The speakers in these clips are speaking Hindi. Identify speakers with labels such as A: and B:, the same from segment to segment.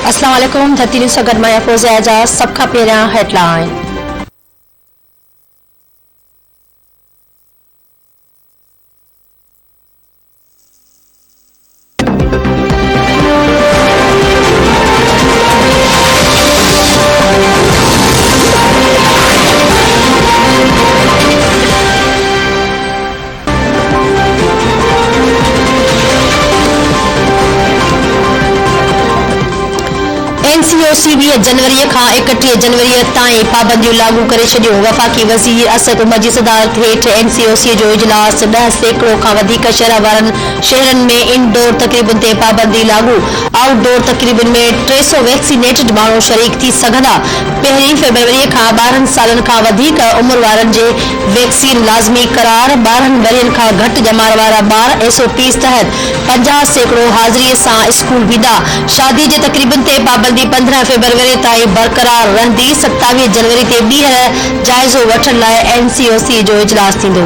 A: अस्सलाम वालेकुम। धरती न्यूज़ गॾु मां फ़ौज़िया एजाज़। सभ खां पहिरियां हेडलाइन। NCOC 20 जनवरी खां 31 जनवरी ताईं पाबंदियूं लागू करे छॾियूं। वफ़ाक़ी वज़ीर असद उमर जी सदारत हेठि NCOC जो इजलास। 10% खां वधीक शहर वारनि शहरनि में इनडोर तक़रीबुनि ते पाबंदी लागू। आउटडोर तक़रीबुनि में 300 वैक्सीनेटेड माण्हू शरीक थी सघंदा। 1 फरवरी खां 12 सालनि खां वधीक उमिरि वारनि जे वैक्सीन लाज़मी करार। 12 वरियनि खां घटि ॼमाइण वारा ॿार SOPs तहत 50% हाज़िरीअ सां स्कूल वेंदा। शादी जे तक़रीबुनि ते पाबंदी 15 फरवरी ताईं बरक़रार रहंदी। 27 जनवरी ते ॿीहर जाइज़ो वठण लाइ NCOC जो इजलास थींदो।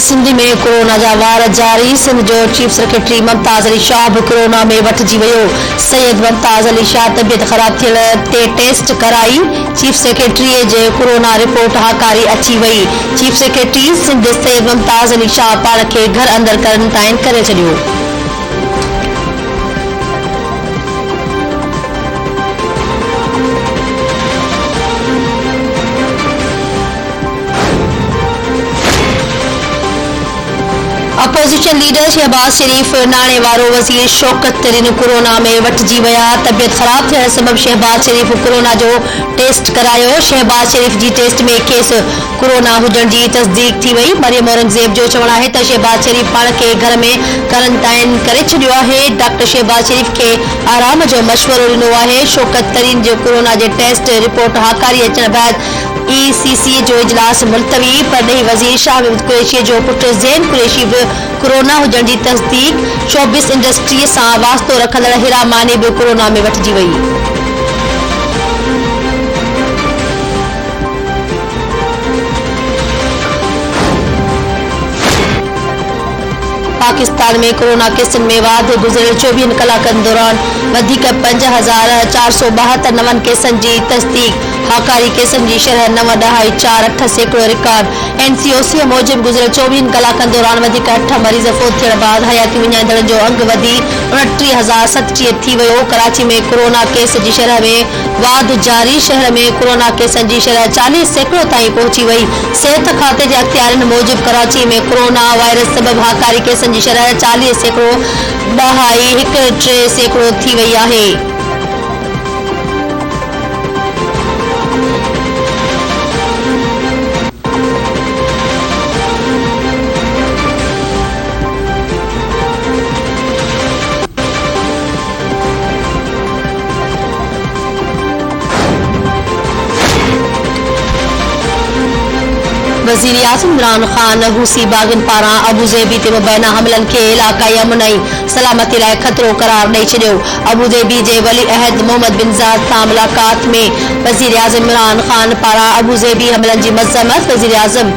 A: सिंध में कोरोना जा वार जारी। सिंध जो चीफ सेक्रेटरी मुमताज़ अली शाह भी कोरोना में वठिजी वियो। सैयद मुमताज़ अली शाह तबियत ख़राब थियण ते टेस्ट कराई। चीफ सेक्रेटरी जे कोरोना रिपोर्ट हाकारी अची वई। चीफ सेक्रेटरी सिंध सैयद मुमताज़ अली शाह पाण खे घर अंदर क्वारंटाइन करे छॾियो। अपोजिशन लीडर शहबाज शरीफ नाणे वारो वज़ीर शौकत तरीन कोरोना में वठिजी विया। तबियत ख़राब थियण सबब शहबाज शरीफ कोरोना जो टेस्ट करायो। शहबाज शरीफ जी टेस्ट में केस कोरोना हुजण जी तस्दीक थी वई। मरियम औरंगज़ेब जो चवणु आहे त शहबाज शरीफ पाण खे घर में क्वारंटाइन करे छॾियो आहे। डॉक्टर शहबाज शरीफ खे आराम जो मशवरो ॾिनो आहे। शौकत तरीन जो कोरोना जे टेस्ट रिपोर्ट हाकारी अचण बैदि ECC जो इजलास मुलतवी। परॾेही वज़ीर शाह महमूद कुरैशी जो पुटु ज़ैन कुरैशी बि कोरोना हुजण जी तस्दीक। शोबिस इंडस्ट्रीअ सां वास्तो रखंदड़ हिरा मानी बि कोरोना में वठिजी वई। पाकिस्तान में कोरोना केसनि में वाधि। गुज़िरियल 24 कलाकनि दौरान वधीक 5472 नवनि केसनि जी तस्दीक। हाकारी केसनि जी शरह 9.48% रिकॉर्ड। NCOC मूजिब गुज़िरियल 24 कलाकनि दौरान वधीक 8 मरीज़ फोत थियण बाद हयाती विञाईंदड़नि जो अंग वधी 29,037 थी वियो। कराची में कोरोना केस जी शरह में वाधि जारी। शहर में कोरोना केसनि जी शरह 40% ताईं पहुची वई। सिहत खाते जे अख़्तियारनि मूजिब कराची में कोरोना वायरस सबब हाकारी केसनि जी शरह 40% 2.13% थी वई आहे। वज़ीर आज़म इमरान ख़ान हूसी बाग़नि पारां अबूज़ेबी ते मुबैना हमलनि खे इलाक़ाई अमन ऐं सलामती लाइ ख़तरो करार ॾेई छॾियो। अबूज़ेबी जे वली अहद मोहम्मद बिन ज़ायद सां मुलाक़ात में वज़ीर आज़म इमरान ख़ान पारां अबूज़ेबी हमलनि जी मज़म्मत। वज़ीर आज़म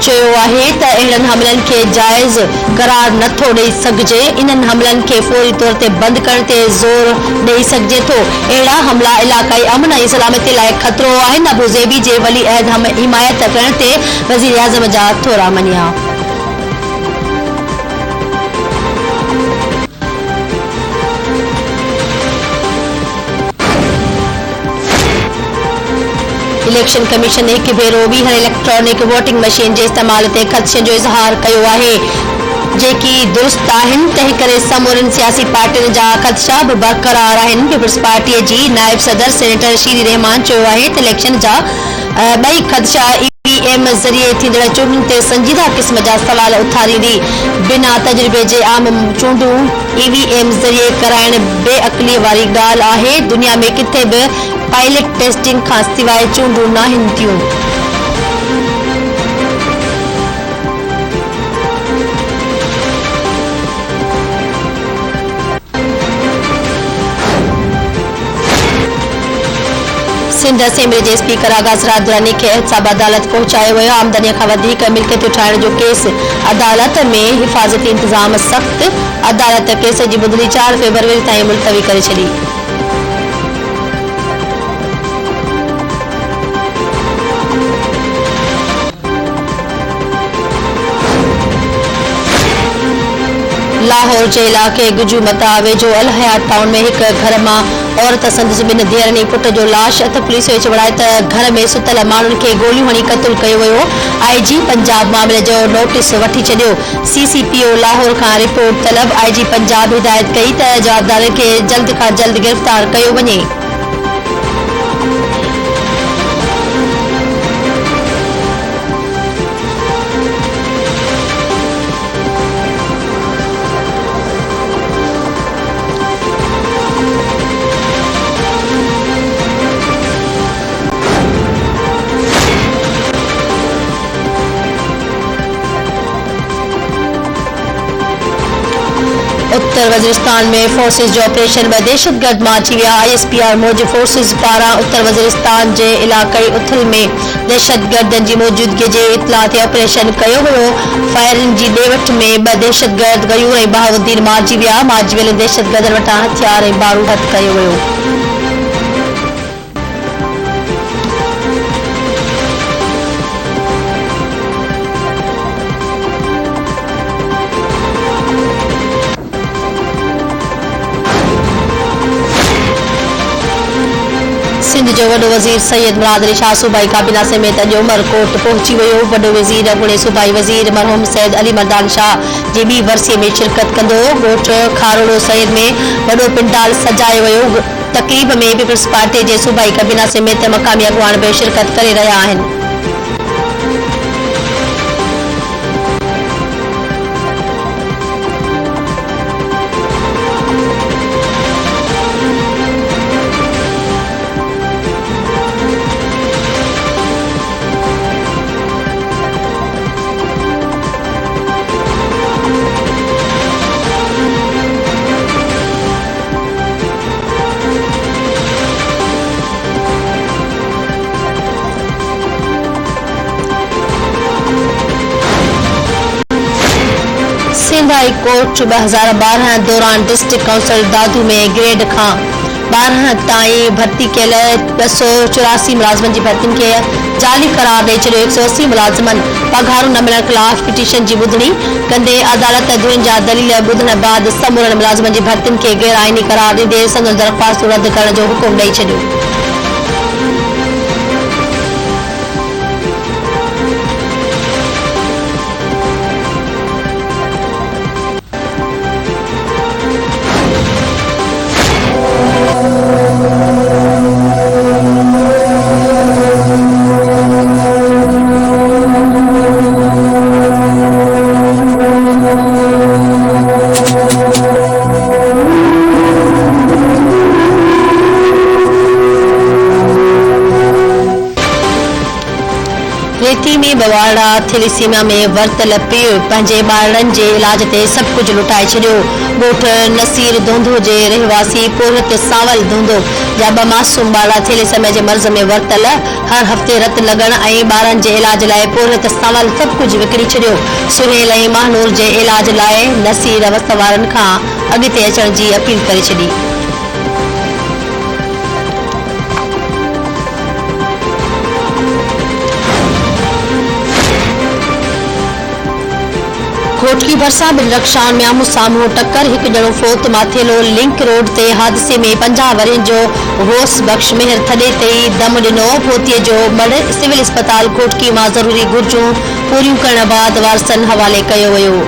A: चयो आहे त अहिड़नि हमलनि खे जाइज़ करार नथो ॾेई सघिजे। इन्हनि हमलनि खे फौरी तौर ते बंदि करण ते ज़ोर ॾेई सघिजे थो। अहिड़ा हमला इलाक़ाई अमन ऐं सलामती लाइ ख़तरो आहिनि। अबूज़ेबी जे वली अहद हिमायत करण ते वज़ीर आज़म जा थोरा मञिया। इलेक्शन कमीशन ने हिकु भेरो ॿीहर इलेक्ट्रॉनिक वोटिंग मशीन जे इस्तेमाल ते ख़दशनि जो इज़हार कयो आहे जेकी दुरुस्त आहिनि। तंहिं करे समूरनि सियासी पार्टियुनि जा ख़दशा बि बरक़रार आहिनि। पीपल्स पार्टीअ जी नायब सदर सेनेटर शीरी रहमान चयो आहे त इलेक्शन जा ॿई ख़दशा ईवीएम ज़रिए थींदड़ चूंडुनि ते संजीदा क़िस्म जा सवाल उथारींदी। बिना तजुर्बे जे आम चूंडूं ईवीएम ज़रिए कराइण बेअक़लीअ वारी ॻाल्हि आहे। दुनिया में किथे बि पायलट टेस्टिंग खां सवाइ चूंडूं नाहिनि थियूं। सिंध असेंबली जे स्पीकर आगाज़ रात दुरानी खे एहतसाब अदालत पहुचायो वियो। आमदनीअ खां वधीक मिल्कियतूं ठाहिण जो केस अदालत में हिफ़ाज़ती इंतज़ाम सख़्त। अदालत केस जी ॿुधणी 4 फ़रवरी ताईं मुलतवी करे छॾी। लाहौर जे इलाक़े गुजूमता वेझो अल हयात टाउन में हिक घर मां औरत संदसि 2 धीअरनि पुट जो लाश अथ। पुलिस वेझो वड़ाए त घर में सुतल माण्हुनि खे गोलियूं हणी क़त्ल कयो वियो। आईजी पंजाब मामले जो नोटिस वठी छॾियो। सीसीपीओ लाहौर खां रिपोर्ट तलब। आईजी पंजाब हिदायत कई त जवाबदारनि खे जल्द खां जल्द गिरफ़्तार कयो वञे। उत्तर वज़ीरिस्तान में फोर्सिस जो ऑपरेशन में दहशतगर्द मारिजी विया। ISPR मौज फोर्सिस पारां उत्तर वज़ीरिस्तान जे इलाक़ाई उथल में दहशतगर्दनि जी मौजूदगी जे इतला ते ऑपरेशन कयो वियो। फायरिंग जी ॾे-वठ में 2 दहशतगर्द गयूर ऐं बहाउद्दीन मारिजी विया। मारिजी वियल दहशतगर्दनि वटां हथियार ऐं बारूद हथ कयो वियो। सिंध जो वॾो वज़ीर सैयद मुराद अली शाह सूबाई काबीना समेत अॼु उमरकोट पहुची वियो। वॾो वज़ीर अॻूणे सूबाई वज़ीर मरहूम सैयद अली मर्दान शाह जी ॿी वरसीअ में शिरकत कंदो। ॻोठ खारोड़ो सैयद में वॾो पिंडाल सजायो वियो। तक़रीब में पीपल्स पार्टी जे सूबाई काबीना समेत मक़ामी अॻवान बि शिरकत करे रहिया आहिनि। सिंध हाई कोर्ट 2012 दौरान डिस्ट्रिक्ट काउंसिल दादू में ग्रेड खां 12 ताईं भर्ती कयल 284 मुलाज़िमनि जी भर्तियुनि खे जाली करार ॾेई छॾियो। 180 मुलाज़िमनि पघारूं न मिलण ख़िलाफ़ पिटीशन जी ॿुधणी कंदे अदालत धुरियुनि जा दलील ॿुधण बैदि समूरनि मुलाज़िमनि जी भर्तियुनि खे गैर आईनी करार ॾींदे संदनि दरख़्वास्तूं रद्द करण जो हुकुम ॾेई छॾियो। रेती में बवाड़ा थैलेसीमिया में वरतल पीउ पंहिंजे ॿारनि जे इलाज ते सभु कुझु लुटाए छॾियो। ॻोठ नसीर धोंधो जे रहवासी पोरत सावल धोंधो जा 2 मासूम ॿार थैलेसीमिया जे मर्ज़ में वरतल। हर हफ़्ते रत लॻण ऐं ॿारनि जे इलाज लाइ पोरत सावल सभु कुझु विकिणी छॾियो। सुहेल ऐं महानूर जे इलाज लाइ नसीर वस्त वारनि खां अॻिते अचण जी अपील करे छॾी। घोटकी भरिसां 2 रक्षाउनि में आम्हूं साम्हूं टक्कर। हिकु ॼणो फोत माथेलो लिंक रोड ते हादसे में 50 वरियनि जो होस बख़्श मेहर थॾे ते ई दम ॾिनो। पोतीअ जो मड़ सिविल अस्पताल घोटकी मां ज़रूरी घुर्जूं पूरियूं करण बैदि वारसनि हवाले कयो वियो।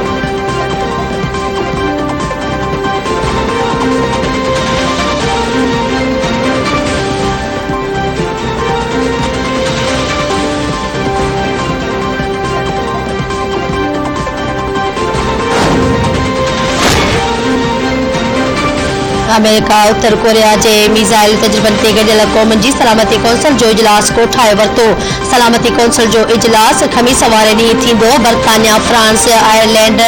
A: अमेरिका उत्तर कोरिया के मिसाइल तजर्बन ते गडियल क़ौमुनि जी सलामती कौंसिल जो इजलास कोठाए वरितो। सलामती कौंसिल जो इजलास खमीस वारे ॾींहुं थींदो। बर्तानिया, फ्रांस, आयरलैंड,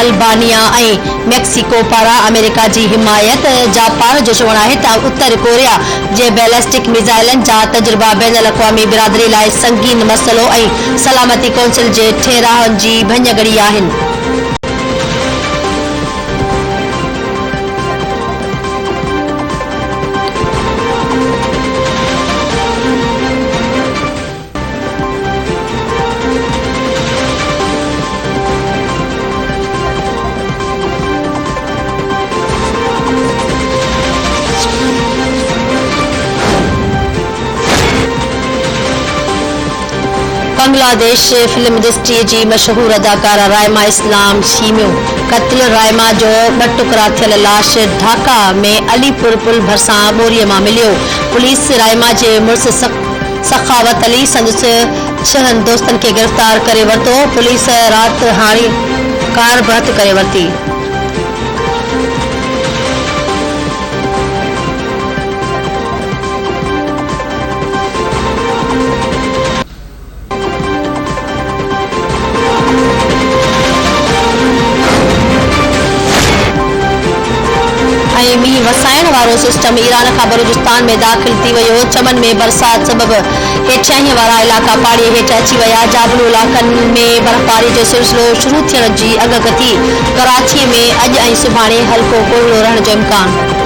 A: अल्बानिया ऐं मैक्सिको पारां अमेरिका जी हिमायत। जापान जो चवणु आहे त उत्तर कोरिया जे बैलिस्टिक मिसाइलनि जा तजुर्बा बैन अल-अक़वामी बिरादरी लाइ संगीन मसइलो ऐं सलामती कौंसिल जे ठहिराउनि जी भञगड़ी आहिनि। बांग्लादेश फिल्म इंडस्ट्री जी मशहूर अदाकारा राइमा इस्लाम शीमियो क़त्ल। राइमा जो 2 टुकड़ा थियल लाश ढाका में अलीपुर पुल भरिसां ॿोरीअ मां मिलियो। पुलिस राइमा जे मुड़ुस सखावत अली संदसि 6 दोस्तनि खे गिरफ़्तार करे वरितो। पुलिस राति हाणे कार बि हथ करे वरिती। मींहुं वसाइण वारो सिस्टम ईरान खां बलूचिस्तान में दाख़िल थी वियो। चमन में बरसात सबबि हेठियां वारा इलाइक़ा पाणीअ हेठि अची विया। जाबलू इलाइक़नि में बर्फ़बारी जो सिलसिलो शुरू थियण जी अॻकथी। कराचीअ में अॼु ऐं सुभाणे हल्को कोहरो रहण जो इम्कान।